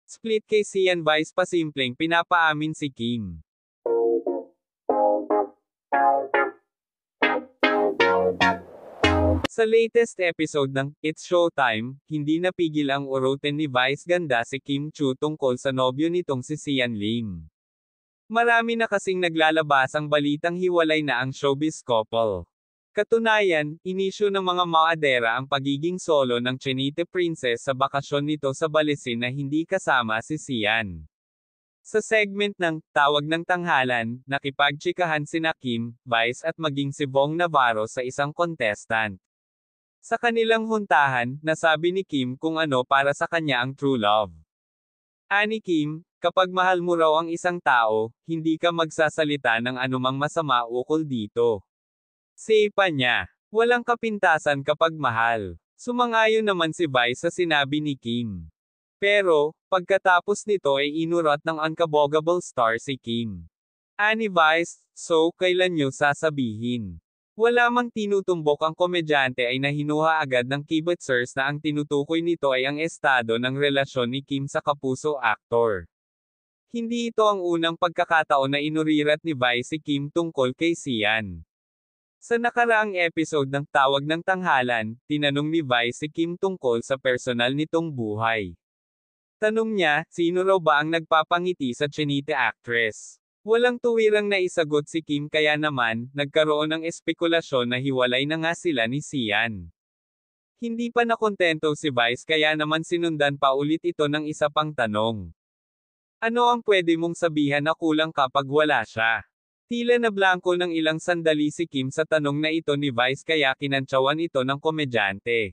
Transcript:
Split kay Sian Vice pasimpleng pinapaamin si Kim. Sa latest episode ng It's Showtime, hindi napigil ang urutin ni Vice ganda si Kim Chu tungkol sa nobyo nitong si Sian Lim. Marami na kasing naglalabasang balitang hiwalay na ang showbiz couple. Katunayan, inisyu ng mga maadera ang pagiging solo ng Chinite Princess sa bakasyon nito sa Balesin na hindi kasama si Sian. Sa segment ng Tawag ng Tanghalan, nakipagtsikahan sina Kim, Vice at maging si Vong Navarro sa isang contestant. Sa kanilang huntahan, nasabi ni Kim kung ano para sa kanya ang true love. Ani Kim, kapag mahal mo raw ang isang tao, hindi ka magsasalita ng anumang masama ukol dito. Say pa niya, walang kapintasan kapag mahal. Sumang-ayon naman si Vice sa sinabi ni Kim. Pero, pagkatapos nito ay inurat ng unkabogable star si Kim. Ani Vice, so kailan nyo sasabihin? Wala mang tinutumbok ang komedyante ay nahinuha agad ng kibitzers na ang tinutukoy nito ay ang estado ng relasyon ni Kim sa kapuso aktor. Hindi ito ang unang pagkakataon na inurirat ni Vice si Kim tungkol kay Sian. Sa nakaraang episode ng Tawag ng Tanghalan, tinanong ni Vice si Kim tungkol sa personal nitong buhay. Tanong niya, sino raw ba ang nagpapangiti sa Chinite actress? Walang tuwirang naisagot si Kim kaya naman, nagkaroon ng espekulasyon na hiwalay na nga sila ni Sian. Hindi pa nakontento si Vice kaya naman sinundan pa ulit ito ng isa pang tanong. Ano ang pwede mong sabihan na kulang kapag wala siya? Tila na blanko ng ilang sandali si Kim sa tanong na ito ni Vice kaya kinantsawan ito ng komedyante.